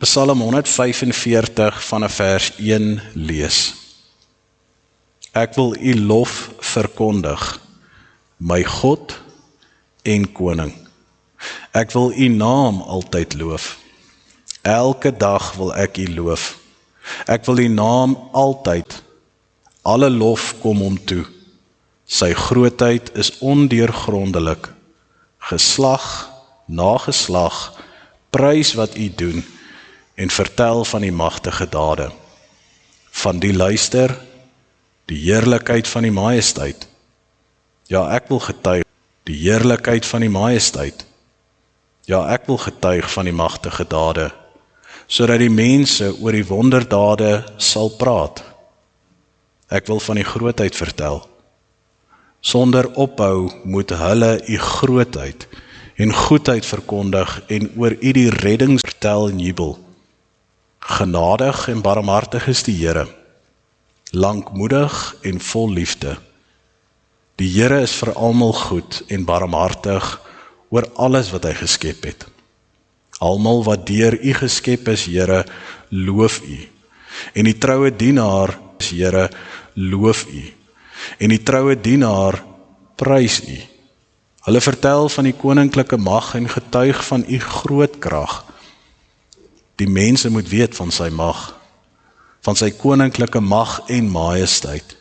Psalm 145 vanaf vers 1 lees. Ek wil U lof verkondig, my God en koning. Ek wil U naam altyd loof. Elke dag wil ek U loof. Ek wil U naam altyd. Alle lof kom hom toe. Sy grootheid is ondeurgrondelik. Geslag na geslag, prys wat U doen en vertel van die magtige dade. Van die luister, die heerlikheid van die majesteit. Ja, ek wil getuig die heerlikheid van die majesteit. Ja, ek wil getuig van die magtige dade, sodat die mense oor die wonderdade sal praat. Ek wil van die grootheid vertel. Sonder ophou moet hulle U grootheid en goedheid verkondig en oor U die reddings vertel en jubel. Genadig en barmhartig is die Here, lankmoedig en vol liefde. Die Here is vir almal goed en barmhartig oor alles wat hy geskep het. Almal wat deur U geskep is, Here, loof U. En die troue dienaar is, Here, loof U. En die troue dienaar prys U. Hulle vertel van die koninklike mag en getuig van U groot krag. Die mense moet weet van sy mag, van sy koninklike mag en majesteit.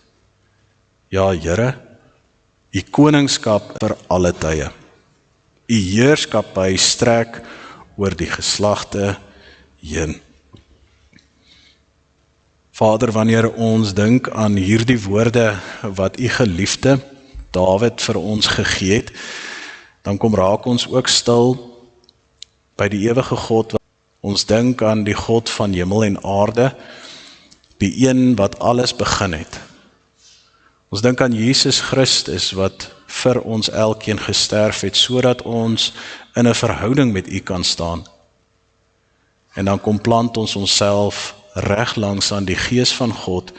Ja, Here, U koningskap vir alle tye. U heerskappy strek oor die geslagte heen. Vader, wanneer ons dink aan hierdie woorde wat U geliefde Dawid vir ons gegee het, dan kom raak ons ook stil by die ewige God. Ons dink aan die God van hemel en aarde, die een wat alles begin het. Ons dink aan Jesus Christus wat vir ons elkeen gesterf het, sodat ons in 'n verhouding met U kan staan. En dan kom plant ons onsself reg langs aan die Gees van God.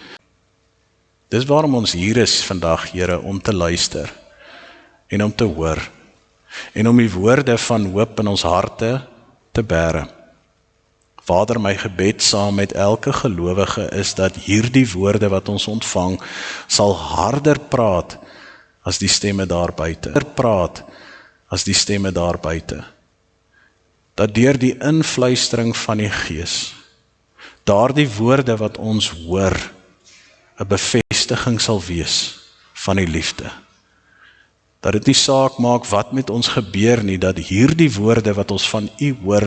Dis waarom ons hier is vandag, Here, om te luister en om te hoor en om die woorde van hoop in ons harte te bære. Vader, my gebed saam met elke gelowige is dat hierdie woorde wat ons ontvang sal harder praat as die stemme daar buite. Dat deur die influistering van die Gees, daardie woorde wat ons hoor, 'n bevestiging sal wees van die liefde. Dat dit nie saak maak wat met ons gebeur nie, dat hierdie woorde wat ons van U hoor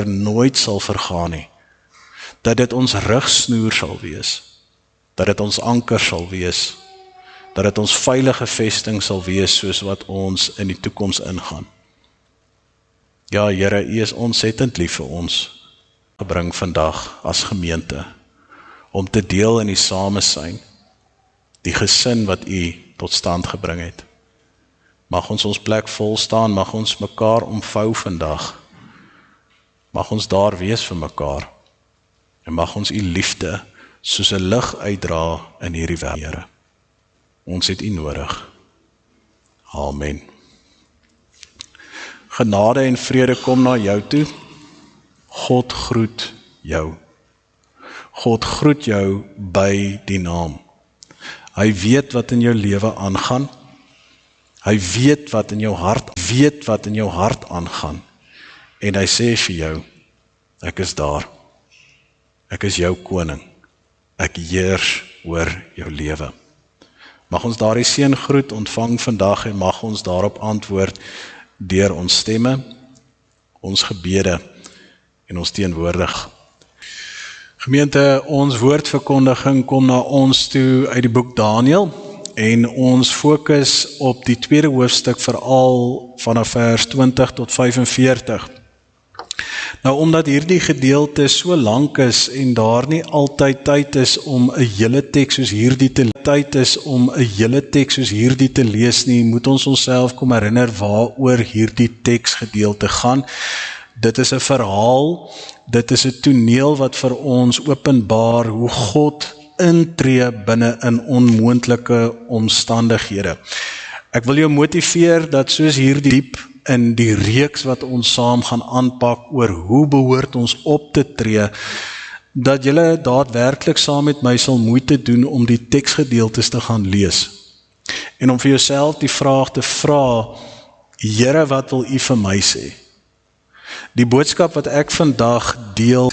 nooit sal vergaan nie. Dat dit ons rigsnoer sal wees, dat dit ons anker sal wees, dat dit ons veilige vesting sal wees soos wat ons in die toekoms ingaan. Ja, Here, U is ontsettend lief vir ons, gebring vandag as gemeente, om te deel in die samesyn, die gesin wat U tot stand gebring het. Mag ons plek vol staan, mag ons mekaar omvou vandag, mag ons daar wees vir mekaar, en mag ons U liefde soos 'n lig uitdra in hierdie wêreld, Here. Ons het U nodig. Amen. Genade en vrede kom na jou toe. God groet jou. God groet jou by die naam. Hy weet wat in jou lewe aangaan. Hy weet wat in jou hart aangaan. En hy sê vir jou, ek is daar. Ek is jou koning. Ek heers oor jou lewe. Mag ons daardie seëngroet ontvang vandag en mag ons daarop antwoord deur ons stemme, ons gebede en ons teenwoordig. Gemeente, ons woordverkondiging kom na ons toe uit die boek Daniël en ons fokus op die tweede hoofstuk veral vanaf vers 20 tot 45. Nou, omdat hierdie gedeelte so lank is en daar nie altyd tyd is om 'n hele teks soos hierdie te lees nie, moet ons onsself kom herinner waaroor hierdie teksgedeelte gaan. Dit is 'n verhaal, dit is 'n toneel wat vir ons openbaar hoe God intree binne in onmoontlike omstandighede. Ek wil jou motiveer dat soos hierdie diep in die reeks wat ons saam gaan aanpak oor hoe behoort ons op te tree, dat julle daadwerklik saam met my sal moeite doen om die teksgedeeltes te gaan lees. En om vir jouself die vraag te vra, Here, wat wil U vir my sê? Die boodskap wat ek vandag deel,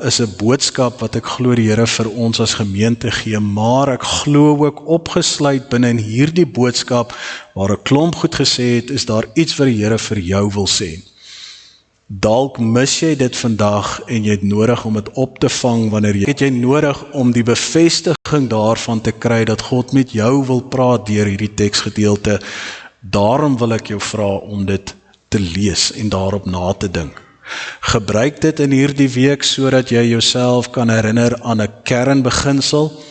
is 'n boodskap wat ek glo die Here vir ons as gemeente gee, maar ek glo ook opgesluit binne in hierdie boodskap, waar 'n klomp goed gesê het, is daar iets wat die Here vir jou wil sê. Dalk mis jy dit vandag en jy het nodig om dit op te vang wanneer het jy nodig om die bevestiging daarvan te kry dat God met jou wil praat deur hierdie teksgedeelte. Daarom wil ek jou vra om dit te lees en daarop na te dink. Gebruik dit in hierdie week sodat jy jouself kan herinner aan 'n kernbeginsel,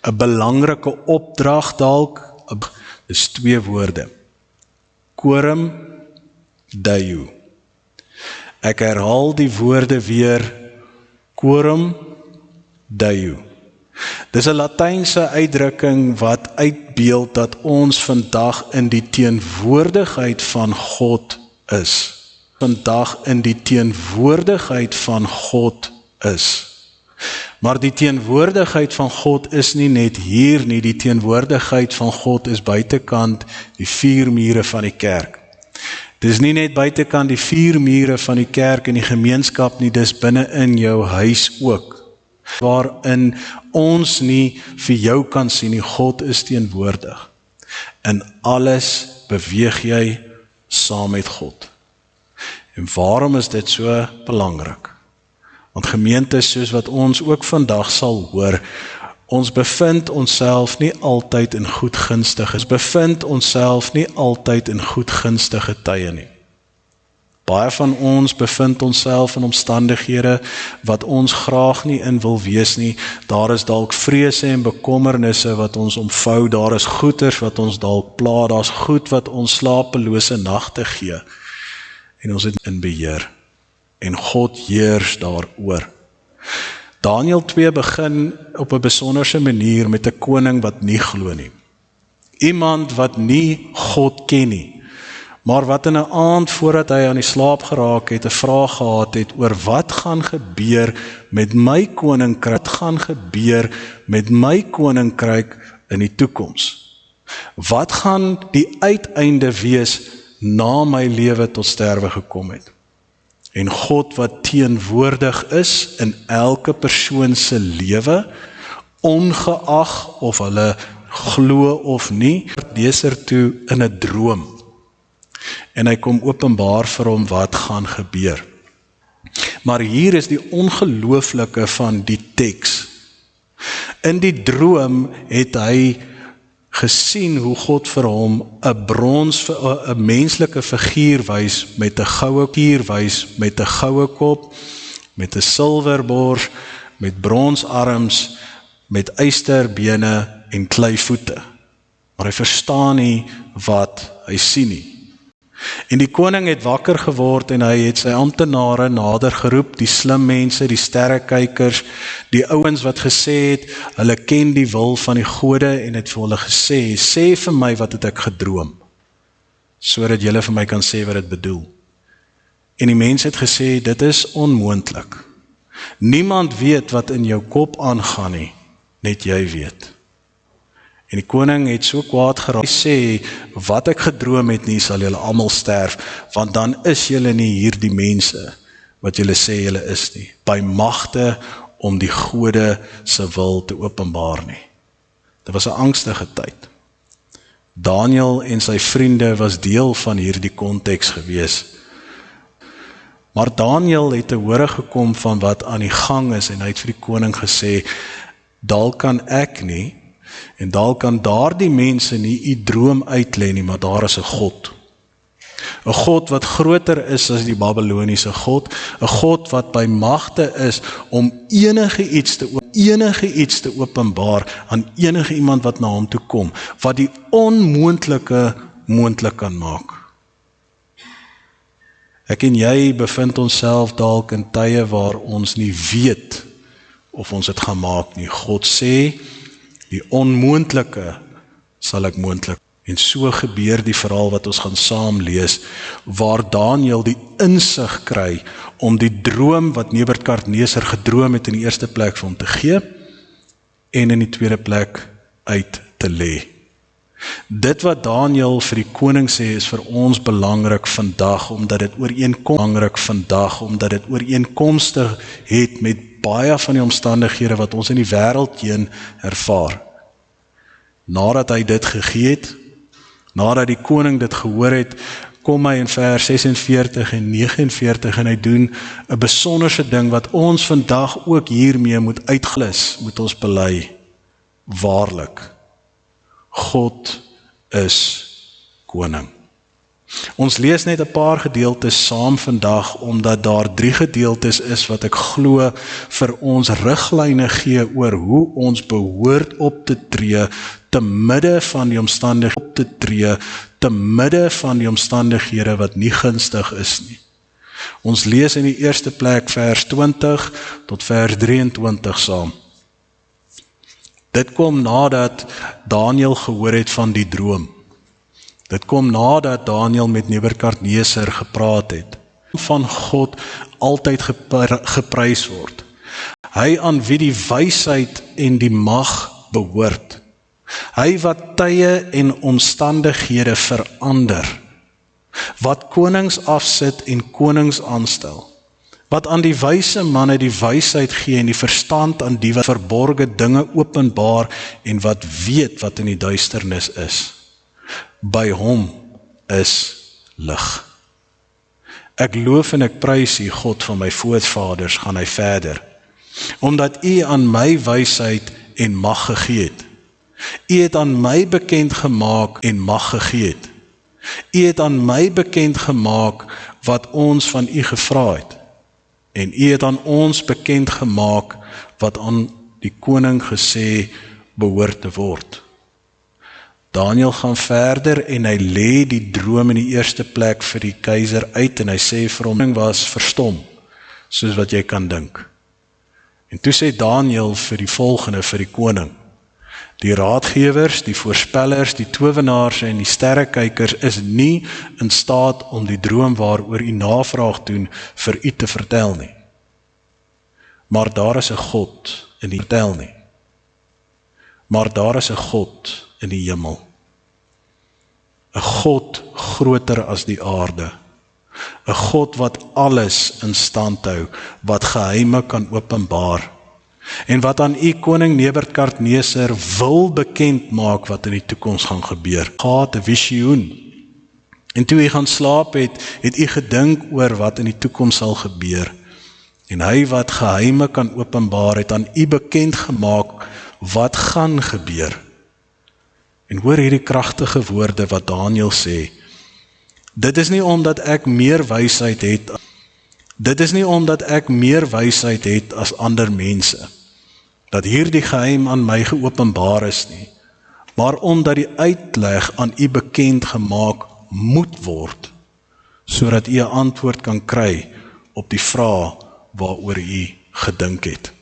'n belangrike opdrag dalk, dis 2 woorde. Coram Deo. Ek herhaal die woorde weer, Coram Deo. Dis 'n Latynse uitdrukking wat uitbeeld dat ons vandag in die teenwoordigheid van God is. Maar die teenwoordigheid van God is nie net hier nie, die teenwoordigheid van God is buitekant die 4 mure van die kerk. Dis nie net buitekant die 4 mure van die kerk en die gemeenskap nie, dis binne in jou huis ook. Waarin ons nie vir jou kan sien nie, God is teenwoordig. In alles beweeg jy saam met God. En waarom is dit so belangrik? Want gemeente, soos wat ons ook vandag sal hoor, ons bevind onsself nie altyd in goedgunstige tye nie. Baie van ons bevind onsself in omstandighede wat ons graag nie in wil wees nie. Daar is dalk vrese en bekommernisse wat ons omvou, daar is goeters wat ons dalk pla, daar is goed wat ons slapelose nagte gee. En ons het in beheer. En God heers daaroor. Daniël 2 begin op 'n besonderse manier met 'n koning wat nie glo nie. Iemand wat nie God ken nie, maar wat in 'n aand voordat hy aan die slaap geraak het, 'n vraag gehad het oor wat gaan gebeur met my koninkryk in die toekoms. Wat gaan die uiteinde wees na my lewe tot sterwe gekom het? En God wat teenwoordig is in elke persoon se lewe, ongeag of hulle glo of nie, leser toe in 'n droom. En hy kom openbaar vir hom wat gaan gebeur. Maar hier is die ongelooflike van die teks. In die droom het hy gesien hoe God vir hom 'n menslike figuur wys met 'n goue kop, met 'n silwerbors, met bronsarms, met ysterbene en kleivoete. Maar hy verstaan nie wat hy sien nie. En die koning het wakker geword en hy het sy amptenare nader geroep, die slim mense, die sterrekykers, die ouens wat gesê het, hulle ken die wil van die gode en het vir hulle gesê, sê vir my wat het ek gedroom, sodat julle vir my kan sê wat dit bedoel. En die mense het gesê, dit is onmoontlik. Niemand weet wat in jou kop aangaan nie, net jy weet. En die koning het so kwaad geraak, sê, wat ek gedroom het nie, sal julle almal sterf, want dan is julle nie hierdie mense, wat julle sê julle is nie, by magte om die gode se wil te openbaar nie. Dit was 'n angstige tyd. Daniël en sy vriende was deel van hierdie konteks gewees. Maar Daniël het te hore gekom van wat aan die gang is, en hy het vir die koning gesê, dalk kan ek nie, en dalk kan daardie mense nie u droom uitlê nie, maar daar is 'n God. 'n God wat groter is as die Babyloniese God, 'n God wat by magte is om enige iets te openbaar aan enige iemand wat na hom toe kom, wat die onmoontlike moontlik kan maak. Ek en jy bevind onsself dalk in tye waar ons nie weet of ons dit gaan maak nie. God sê, die onmoontlike sal ek moontlik. En so gebeur die verhaal wat ons gaan saam lees, waar Daniël die insig kry om die droom wat Nebukadneser gedroom het in die eerste plek vir hom te gee, en in die tweede plek uit te lê. Dit wat Daniël vir die koning sê is vir ons belangrik vandag, omdat dit ooreenkomstig het met baie van die omstandighede wat ons in die wêreld heen ervaar. Nadat hy dit gegee het, nadat die koning dit gehoor het, kom hy in vers 46 en 49 en hy doen 'n besonderse ding wat ons vandag ook hiermee moet uitglis, moet ons bely. Waarlik, God is koning. Ons lees net 'n paar gedeeltes saam vandag, omdat daar 3 gedeeltes is wat ek glo vir ons riglyne gee oor hoe ons behoort op te tree te midde van die omstandighede wat nie gunstig is nie. Ons lees in die eerste plek vers 20 tot vers 23 saam. Dit kom nadat Daniël gehoor het van die droom. Dit kom nadat Daniël met Nebukadneser gepraat het. Van God altyd geprys word. Hy aan wie die wysheid en die mag behoort. Hy wat tye en omstandighede verander. Wat konings afsit en konings aanstel. Wat aan die wyse manne die wysheid gee en die verstand aan die wat verborge dinge openbaar en wat weet wat in die duisternis is. By hom is lig. Ek loof en ek prys U, God van my voorvaders, gaan hy verder. Omdat U aan my wysheid en mag gegee het. U het aan my bekend gemaak en mag gegee het. U het aan my bekend gemaak wat ons van U gevra het. En U het aan ons bekend gemaak wat aan die koning gesê behoort te word. Daniël gaan verder en hy lê die droom in die eerste plek vir die keiser uit en hy sê vir hom, was verstom, soos wat jy kan dink. En toe sê Daniël vir die volgende, vir die koning, die raadgewers, die voorspellers, die towenaars en die sterrekykers is nie in staat om die droom waaroor U navraag doen vir U te vertel nie. Maar daar is 'n God in die vertel nie. Maar daar is 'n God in die hemel. 'n God groter as die aarde. 'n God wat alles in stand hou, wat geheime kan openbaar. En wat aan U koning Nebukadneser wil bekend maak wat in die toekoms gaan gebeur. Gehad 'n visioen. En toe hy gaan slaap het hy gedink oor wat in die toekoms sal gebeur. En hy wat geheime kan openbaar het aan U bekend gemaak wat gaan gebeur. En hoor hierdie kragtige woorde wat Daniël sê. Dit is nie omdat ek meer wysheid het. Dit is nie omdat ek meer wysheid het as ander mense, dat hierdie geheim aan my geopenbaar is nie, maar omdat die uitleg aan U bekend gemaak moet word, sodat U 'n antwoord kan kry op die vraag waaroor U gedink het.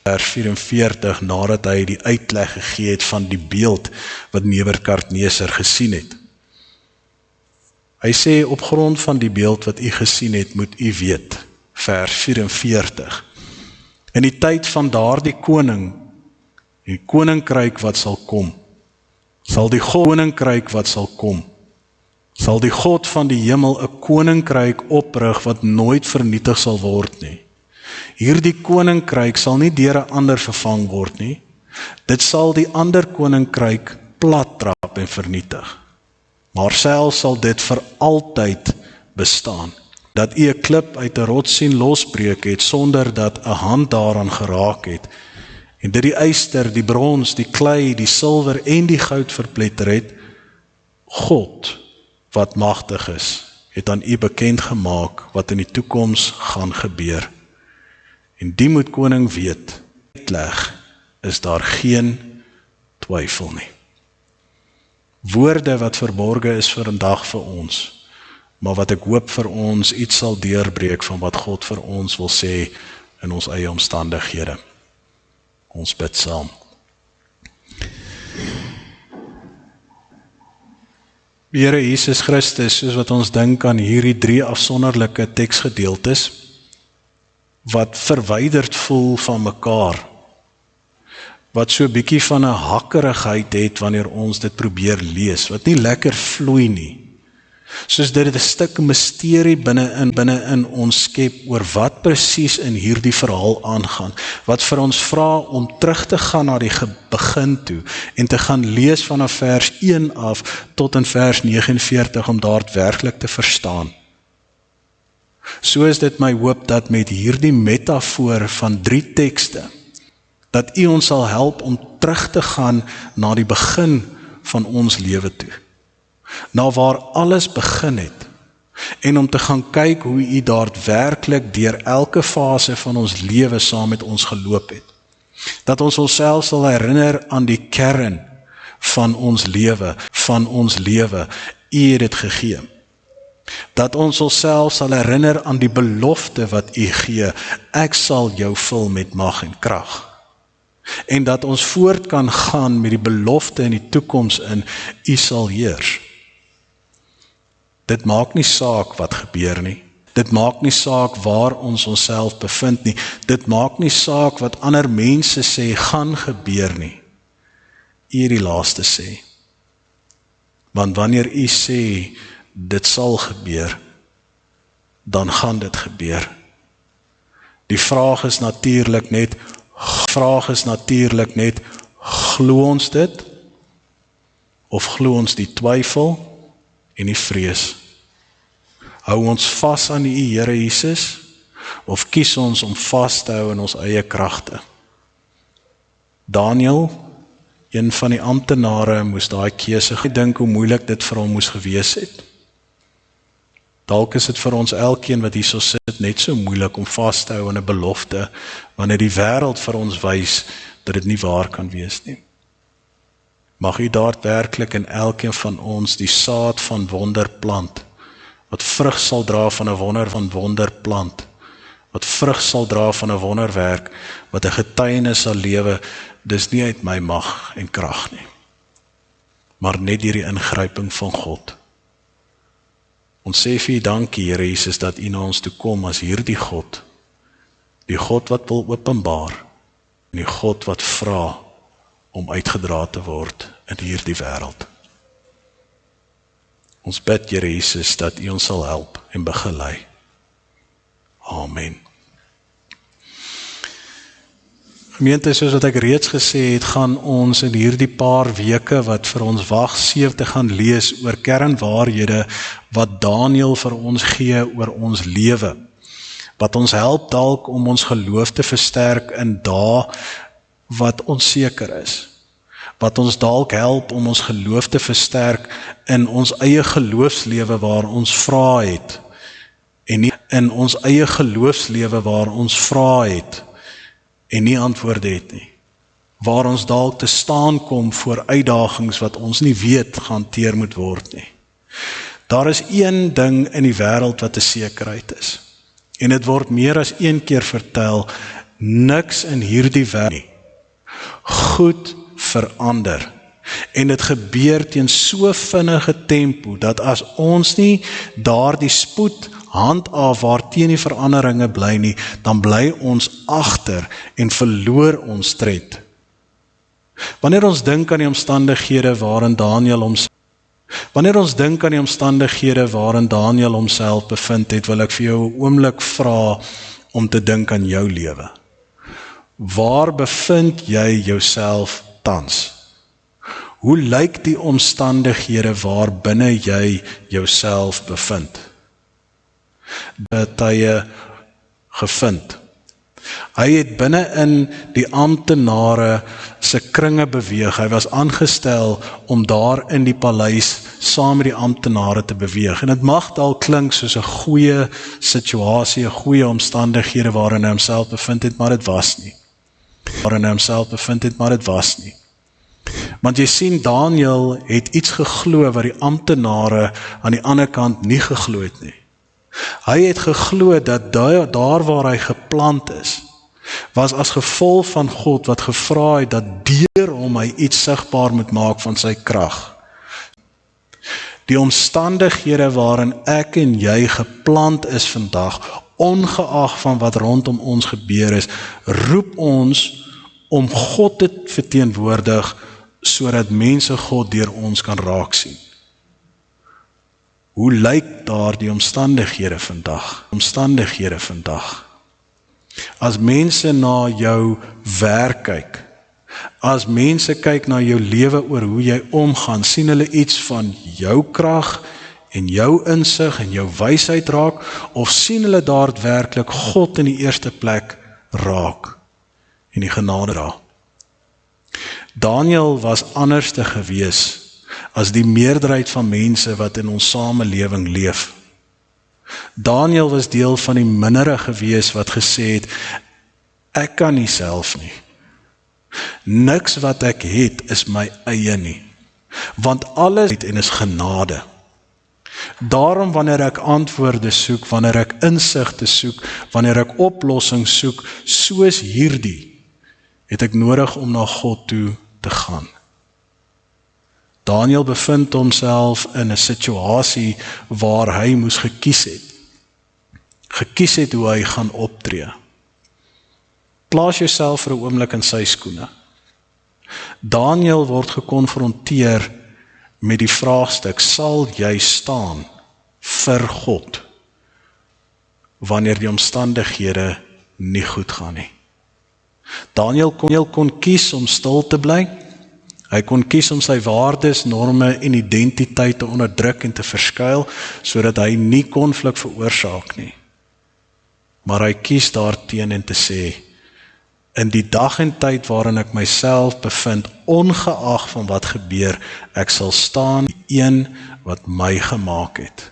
Vers 44, nadat hy die uitleg gegee het van die beeld wat Nebukadneser gesien het. Hy sê, op grond van die beeld wat U gesien het, moet U weet, vers 44, in die tyd van daardie koning, die koninkryk wat sal kom, sal die koninkryk wat sal kom, sal die God van die hemel 'n koninkryk oprig wat nooit vernietig sal word nie. Hierdie koninkryk sal nie deur 'n ander vervang word nie. Dit sal die ander koninkryk plattrap en vernietig. Maar selfs sal dit vir altyd bestaan. Dat U 'n klip uit 'n rots sien losbreek het, sonder dat 'n hand daaraan geraak het, en dit die yster, die brons, die klei, die silwer en die goud verpletter het, God, wat magtig is, het aan U bekend gemaak wat in die toekoms gaan gebeur. En die moet koning weet, uitleg, is daar geen twyfel nie. Woorde wat verborge is vir 'n dag vir ons, maar wat ek hoop vir ons iets sal deurbreek van wat God vir ons wil sê in ons eie omstandighede. Ons bid saam. Here Jesus Christus, soos wat ons dink aan hierdie 3 afsonderlike teksgedeeltes, wat verwyderd voel van mekaar, wat so 'n bietjie van 'n hakkerigheid het wanneer ons dit probeer lees, wat nie lekker vloei nie. Soos dit 'n stuk misterie binne in ons skep oor wat presies in hierdie verhaal aangaan, wat vir ons vra om terug te gaan na die begin toe en te gaan lees vanaf vers 1 af tot in vers 49 om daadwerklik te verstaan. So is dit my hoop dat met hierdie metafoor van 3 tekste, dat U ons sal help om terug te gaan na die begin van ons lewe toe. Na waar alles begin het, en om te gaan kyk hoe U daadwerklik deur elke fase van ons lewe saam met ons geloop het. Dat ons onsself sal herinner aan die kern van ons lewe, U het dit gegee. Dat ons onsself sal herinner aan die belofte wat U gee, ek sal jou vul met mag en krag. En dat ons voort kan gaan met die belofte in die toekoms in, U sal heers. Dit maak nie saak wat gebeur nie. Dit maak nie saak waar ons onsself bevind nie. Dit maak nie saak wat ander mense sê gaan gebeur nie. U het die laaste sê. Want wanneer U sê dit sal gebeur, dan gaan dit gebeur. Die vraag is natuurlik net, glo ons dit? Of glo ons die twyfel en die vrees? Hou ons vas aan U Here Jesus, of kies ons om vas te hou in ons eie kragte? Daniël, een van die amptenare, moes daai keuse gedink hoe moeilik dit vir hom moes gewees het. Dalk is dit vir ons elkeen wat hierso sit net so moeilik om vas te hou in 'n belofte, wanneer die wêreld vir ons wys dat dit nie waar kan wees nie. Mag U daadwerklik in elkeen van ons die saad van wonder plant, wat vrug sal dra van 'n wonder plant, wat vrug sal dra van 'n wonderwerk, wat 'n getuienis sal lewe, dis nie uit my mag en krag nie, maar net deur die ingryping van God. Ons sê vir U dankie, Here Jesus, dat U na ons toe kom as hierdie God, die God wat wil openbaar, en die God wat vra om uitgedra te word in hierdie wêreld. Ons bid, Here Jesus, dat U ons sal help en begelei. Amen. Gemeente, soos wat ek reeds gesê het, gaan ons in hierdie paar weke wat vir ons wag, 7 te gaan lees oor kernwaarhede wat Daniël vir ons gee oor ons lewe. Wat ons help dalk om ons geloof te versterk in dae wat onseker is. Wat ons dalk help om ons geloof te versterk in ons eie geloofslewe waar ons vrae het. En nie in ons eie geloofslewe waar ons vrae het en nie antwoorde het nie. Waar ons dalk te staan kom voor uitdagings wat ons nie weet gehanteer moet word nie. Daar is een ding in die wêreld wat 'n sekerheid is. En dit word meer as een keer vertel, niks in hierdie wêreld nie. Goed verander. En dit gebeur teen so vinnige tempo, dat as ons nie daardie spoed handhaaf waar teen die veranderinge bly nie, dan bly ons agter en verloor ons tred. Wanneer ons dink aan die omstandighede waarin Daniël homself bevind het, wil ek vir jou 'n oomblik vra om te dink aan jou lewe. Waar bevind jy jouself tans? Hoe lyk die omstandighede waar binne jy jouself bevind? Tye gevind. Hy het binne in die amptenare se kringe beweeg. Hy was aangestel om daar in die paleis saam met die amptenare te beweeg. En dit mag dalk klink soos 'n goeie situasie, 'n goeie omstandighede waarin hy homself bevind het, maar dit was nie. Want jy sien, Daniël het iets geglo wat die amptenare aan die ander kant nie geglo het nie. Hy het geglo dat daar waar hy geplant is, was as gevolg van God wat gevra het dat deur hom hy iets sigbaar moet maak van sy krag. Die omstandighede waarin ek en jy geplant is vandag, ongeag van wat rondom ons gebeur is, roep ons om God te verteenwoordig, sodat mense God deur ons kan raak sien. Hoe lyk daardie omstandighede vandag? Omstandighede vandag. As mense na jou werk kyk, as mense kyk na jou lewe oor hoe jy omgaan, sien hulle iets van jou krag en jou insig en jou wysheid raak, of sien hulle daadwerklik God in die eerste plek raak en die genade raak? Daniël was anderste gewees as die meerderheid van mense wat in ons samelewing leef. Daniël was deel van die mindere gewees wat gesê het, ek kan nie self nie. Niks wat ek het is my eie nie, want alles het en is genade. Daarom wanneer ek antwoorde soek, wanneer ek insigte soek, wanneer ek oplossing soek, soos hierdie, het ek nodig om na God toe te gaan. Daniël bevind homself in 'n situasie waar hy moes gekies het hoe hy gaan optree. Plaas jouself vir 'n oomblik in sy skoene. Daniël word gekonfronteer met die vraagstuk, sal jy staan vir God wanneer die omstandighede nie goed gaan nie? Daniël kon kies om stil te bly. Hy kon kies om sy waardes, norme en identiteit te onderdruk en te verskuil, sodat hy nie konflik veroorsaak nie. Maar hy kies daarteen en te sê, in die dag en tyd waarin ek myself bevind, ongeag van wat gebeur, ek sal staan die een wat my gemaak het.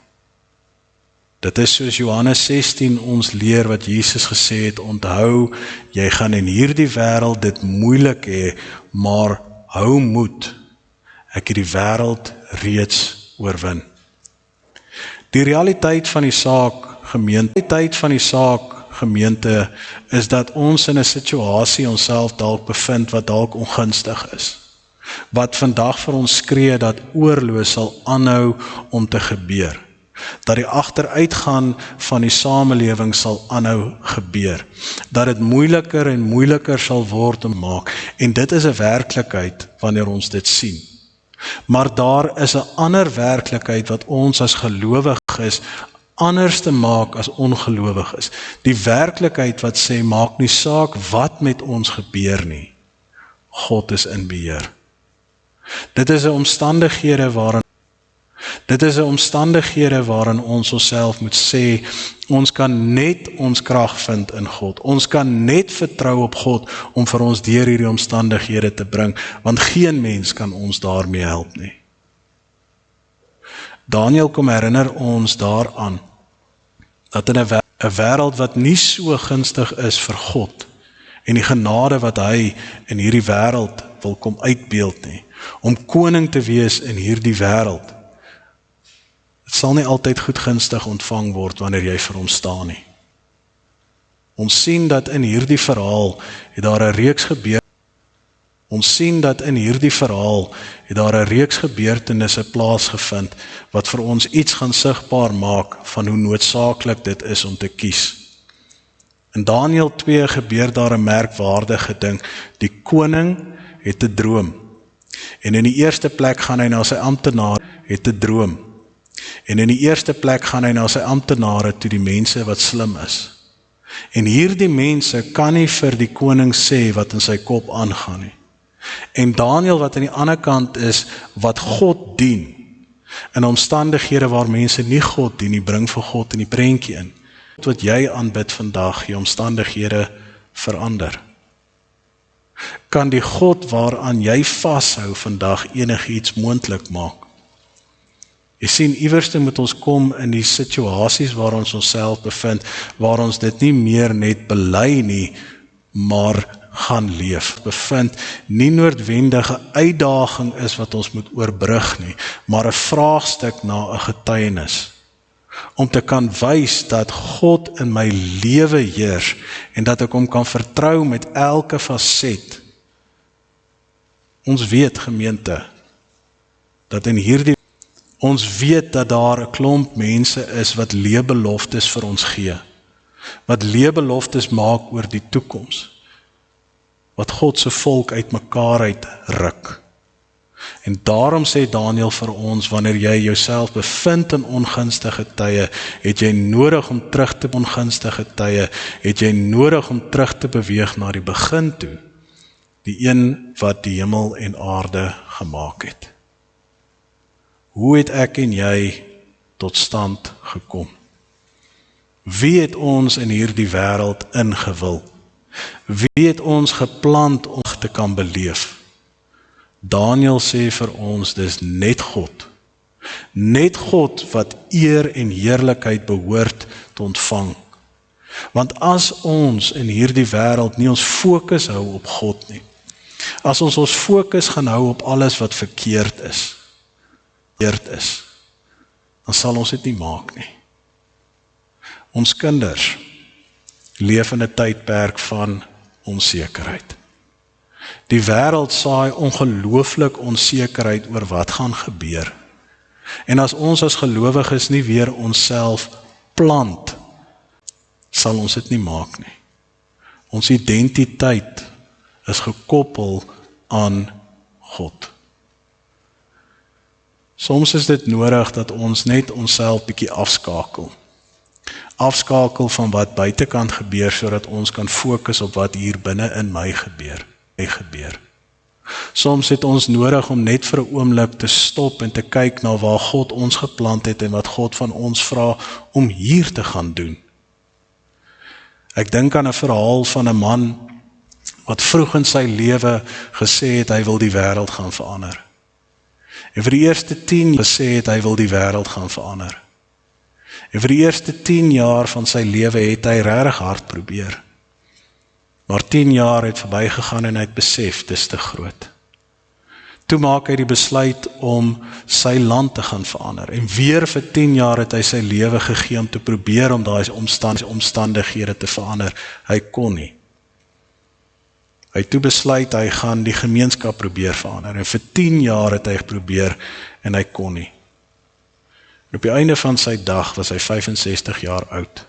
Dit is soos Johannes 16 ons leer wat Jesus gesê het, onthou, jy gaan in hierdie wêreld dit moeilik hê, maar hou moed, ek het die wêreld reeds oorwin. Die realiteit van die saak, gemeente, is dat ons in 'n situasie onsself dalk bevind wat dalk ongunstig is. Wat vandag vir ons skree dat oorlog sal aanhou om te gebeur. Dat die agteruitgaan van die samelewing sal aanhou gebeur. Dat dit moeiliker en moeiliker sal word om maak. En dit is 'n werklikheid wanneer ons dit sien. Maar daar is 'n ander werklikheid wat ons as gelowiges anders te maak as ongelowiges. Die werklikheid wat sê, maak nie saak wat met ons gebeur nie. God is in beheer. Dit is 'n omstandighede waarin ons onsself moet sê, ons kan net ons krag vind in God. Ons kan net vertrou op God om vir ons deur hierdie omstandighede te bring, want geen mens kan ons daarmee help nie. Daniël kom herinner ons daaraan, dat in 'n wêreld wat nie so gunstig is vir God, en die genade wat hy in hierdie wêreld wil kom uitbeeld nie, om koning te wees in hierdie wêreld, dit sal nie altyd goedgunstig ontvang word wanneer jy vir hom staan nie. Ons sien dat in hierdie verhaal het daar 'n reeks gebeurtenisse plaasgevind wat vir ons iets gaan sigbaar maak van hoe noodsaaklik dit is om te kies. In Daniël 2 gebeur daar 'n merkwaardige ding. Die koning het 'n droom. En in die eerste plek gaan hy na sy amptenare, toe die mense wat slim is. En hierdie mense kan nie vir die koning sê wat in sy kop aangaan nie. En Daniël wat aan die ander kant is, wat God dien, in omstandighede waar mense nie God dien nie, bring vir God in die prentjie in. Wat jy aanbid vandag, die omstandighede verander. Kan die God waaraan jy vashou vandag enigiets moontlik maak? Jy sien, iewerste moet ons kom in die situasies waar ons onsself bevind, waar ons dit nie meer net bely nie, maar gaan leef. Bevind nie noodwendige uitdaging is wat ons moet oorbrug nie, maar 'n vraagstuk na 'n getuienis. Om te kan wys dat God in my lewe heers en dat ek hom kan vertrou met elke faset. Ons weet, gemeente, dat in hierdie Ons weet dat daar 'n klomp mense is wat leebeloftes vir ons gee. Wat leebeloftes maak oor die toekoms. Wat God se volk uitmekaar uitruk. En daarom sê Daniël vir ons, wanneer jy jouself bevind in ongunstige tye, het jy nodig om terug te ongunstige tye, het jy nodig om terug te beweeg na die begin toe, die een wat die hemel en aarde gemaak het. Hoe het ek en jy tot stand gekom? Wie het ons in hierdie wêreld ingewil? Wie het ons geplant om te kan beleef? Daniël sê vir ons, dis net God. Net God wat eer en heerlikheid behoort te ontvang. Want as ons in hierdie wêreld nie ons fokus hou op God nie, as ons fokus gaan hou op alles wat verkeerd is, dan sal ons dit nie maak nie. Ons kinders leef in 'n tydperk van onsekerheid. Die wêreld saai ongelooflik onsekerheid oor wat gaan gebeur. En as ons as gelowiges nie weer onsself plant, sal ons dit nie maak nie. Ons identiteit is gekoppel aan God. Soms is dit nodig dat ons net onsself bietjie afskakel. Afskakel van wat buitekant gebeur, sodat ons kan fokus op wat hier binne in my gebeur. Soms het ons nodig om net vir 'n oomblik te stop en te kyk na waar God ons geplant het en wat God van ons vra om hier te gaan doen. Ek dink aan 'n verhaal van 'n man wat vroeg in sy lewe gesê het hy wil die wêreld gaan verander. En vir die eerste 10 jaar gesê het hy wil die wêreld gaan verander. En vir die eerste 10 jaar van sy lewe het hy regtig hard probeer. Maar 10 jaar het verbygegaan en hy het besef, dis te groot. Toe maak hy die besluit om sy land te gaan verander. En weer vir 10 jaar het hy sy lewe gegee om te probeer om daai omstandighede te verander. Hy kon nie. Hy het toe besluit hy gaan die gemeenskap probeer verander. En vir 10 jaar het hy probeer en hy kon nie. En op die einde van sy dag was hy 65 jaar oud.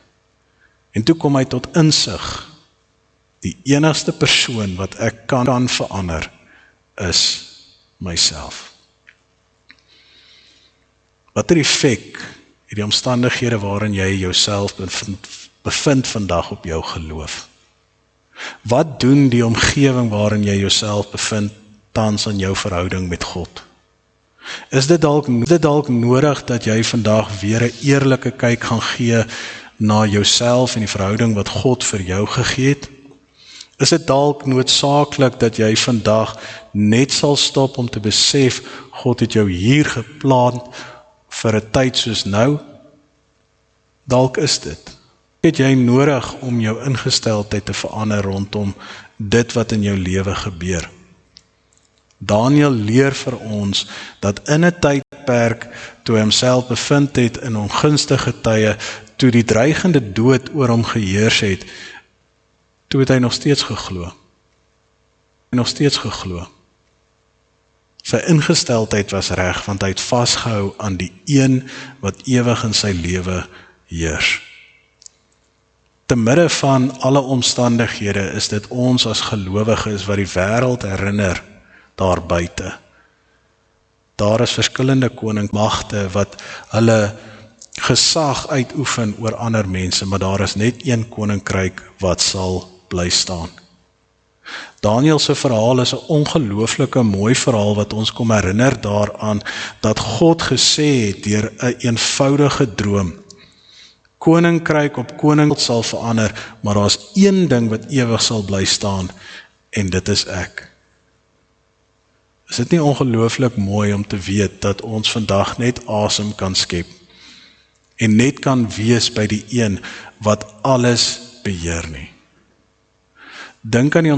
En toe kom hy tot insig. Die enigste persoon wat ek kan verander is myself. Watter effek het die omstandighede waarin jy jouself bevind vandag op jou geloof? Wat doen die omgewing waarin jy jouself bevind tans aan jou verhouding met God? Is dit dalk nodig dat jy vandag weer 'n eerlike kyk gaan gee na jouself en die verhouding wat God vir jou gegee het? Is dit dalk noodsaaklik dat jy vandag net sal stop om te besef, God het jou hier geplan vir 'n tyd soos nou? Dalk is dit. Het jy nodig om jou ingesteldheid te verander rondom dit wat in jou lewe gebeur? Daniël leer vir ons dat in 'n tydperk toe hy homself bevind het in ongunstige tye, toe die dreigende dood oor hom geheers het, toe het hy nog steeds geglo. Sy ingesteldheid was reg, want hy het vasgehou aan die een wat ewig in sy lewe heers. Te midde van alle omstandighede is dit ons as gelowiges wat die wêreld herinner daar buite. Daar is verskillende koninkrye wat hulle gesag uitoefen oor ander mense, maar daar is net een koninkryk wat sal bly staan. Daniël se verhaal is 'n ongelooflike mooi verhaal wat ons kom herinner daaraan dat God gesê het deur 'n eenvoudige droom, koninkryk op koninkryk sal verander, maar daar's een ding wat ewig sal bly staan, en dit is ek. Is dit nie ongelooflik mooi om te weet dat ons vandag net asem kan skep en net kan wees by die een wat alles beheer nie? Dink aan die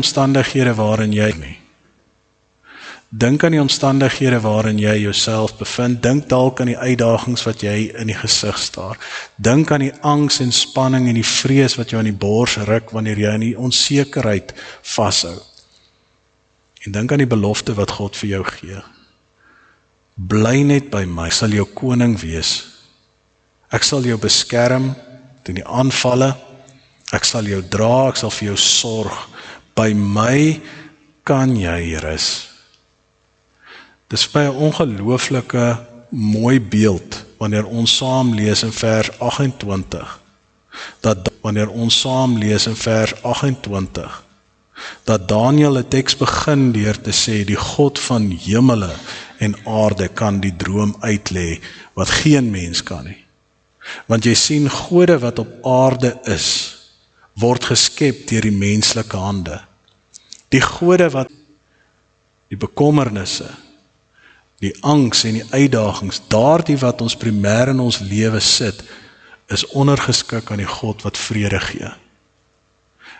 omstandighede waarin jy jouself bevind. Dink dalk aan die uitdagings wat jy in die gesig staar. Dink aan die angs en spanning en die vrees wat jou aan die bors ruk wanneer jy in die onsekerheid vashou. En dink aan die belofte wat God vir jou gee. bly net by my, ek sal jou koning wees. Ek sal jou beskerm teen die aanvalle, ek sal jou dra, ek sal vir jou sorg. By my kan jy rus. Dis by 'n ongelooflike mooi beeld wanneer ons saam lees in vers 28, dat Daniël 'n teks begin deur te sê, die God van hemele en aarde kan die droom uitlê, wat geen mens kan nie. Want jy sien, gode wat op aarde is, word geskep deur die menslike hande. Die gode wat die bekommernisse, die angs en die uitdagings, daardie wat ons primêr in ons lewe sit, is ondergeskik aan die God wat vrede gee.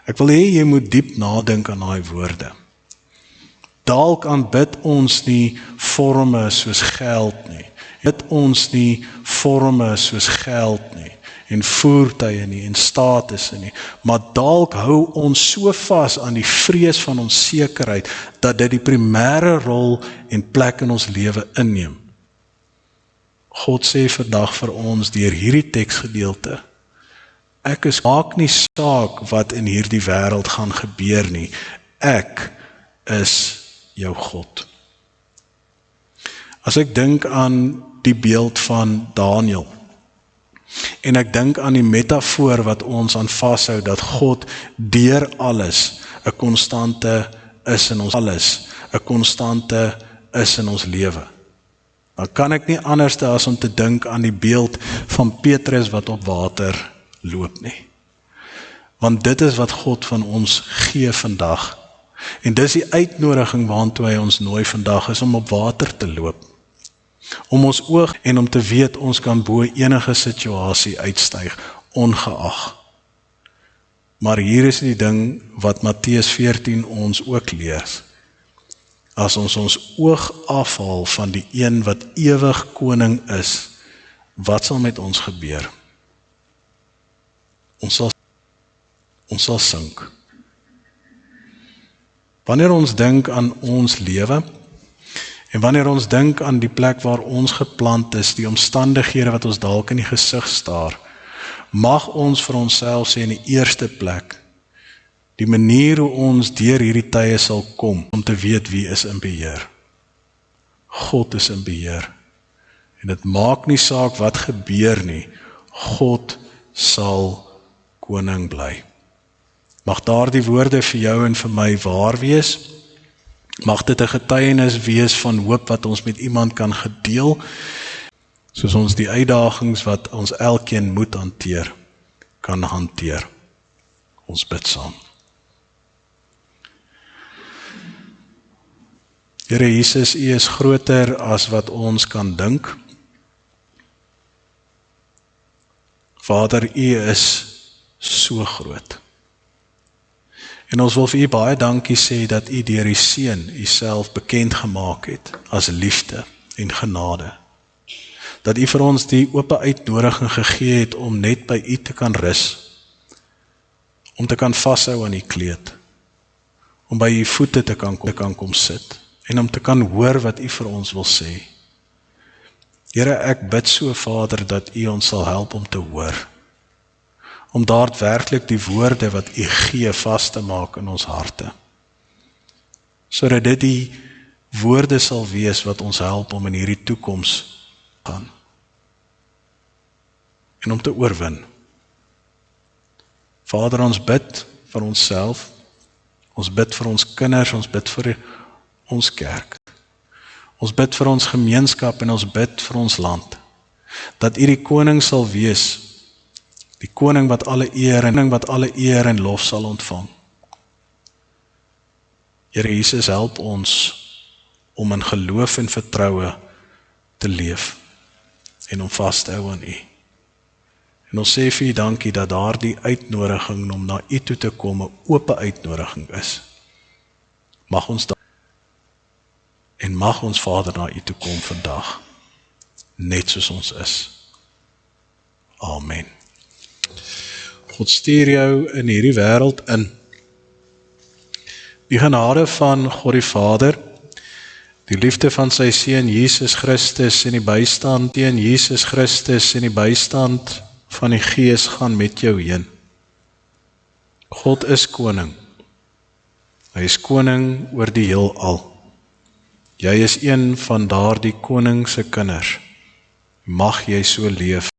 Ek wil hê jy moet diep nadink aan daai woorde. Dalk aanbid ons nie forme soos geld nie. Bid ons nie forme soos geld nie, en voertuie nie, en statusse nie, maar dalk hou ons so vas aan die vrees van ons sekerheid, dat dit die primêre rol en plek in ons lewe inneem. God sê vandag vir ons deur hierdie teksgedeelte, maak nie saak wat in hierdie wêreld gaan gebeur nie, ek is jou God. As ek dink aan die beeld van Daniël, en ek dink aan die metafoor wat ons aan vashou, dat God deur alles 'n konstante is in ons lewe. Dan kan ek nie anders as om te dink aan die beeld van Petrus wat op water loop nie. Want dit is wat God van ons gee vandag. En dis die uitnodiging waartoe hy ons nooi vandag, is om op water te loop. Om ons oog en om te weet ons kan bo enige situasie uitstyg, ongeag. Maar hier is die ding wat Matteus 14 ons ook leer. As ons ons oog afhaal van die een wat ewig koning is, wat sal met ons gebeur? Ons sal sink. Wanneer ons dink aan ons lewe, en wanneer ons dink aan die plek waar ons geplant is, die omstandighede wat ons dalk in die gesig staar, mag ons vir onsself sê in die eerste plek, die manier hoe ons deur hierdie tye sal kom, om te weet wie is in beheer. God is in beheer. En dit maak nie saak wat gebeur nie, God sal koning bly. Mag daardie woorde vir jou en vir my waar wees. Mag dit 'n getuienis wees van hoop wat ons met iemand kan gedeel, soos ons die uitdagings wat ons elkeen moet hanteer, kan hanteer. Ons bid saam. Here Jesus, U is groter as wat ons kan dink. Vader, U is so groot. En ons wil vir U baie dankie sê dat U deur U Seun U self bekend gemaak het as liefde en genade. Dat U vir ons die oop uitnodiging gegee het om net by U te kan rus, om te kan vashou aan U kleed, om by U voete te kan kom sit, en om te kan hoor wat U vir ons wil sê. Here, ek bid so, Vader, dat U ons sal help om te hoor, om daadwerklik die woorde wat U gee vas te maak in ons harte, sodat dit die woorde sal wees wat ons help om in hierdie toekoms te gaan, en om te oorwin. Vader, ons bid vir onsself, ons bid vir ons kinders, ons bid vir ons kerk, ons bid vir ons gemeenskap en ons bid vir ons land, dat U die koning sal wees, die koning wat alle eer en lof sal ontvang. Here Jesus, help ons om in geloof en vertroue te leef en om vas te hou aan U. En ons sê vir U dankie dat daardie uitnodiging om na U toe te kom 'n oop uitnodiging is. Mag ons mag ons Vader na U toe kom vandag, net soos ons is. Amen. God stuur jou in hierdie wêreld in. Die genade van God die Vader Die liefde van sy Seun Jesus Christus en die bystand teen Jesus Christus en die bystand van die Gees gaan met jou heen. God is koning. Hy is koning oor die heelal. Jy is een van daardie koning se kinders. Mag jy so leef.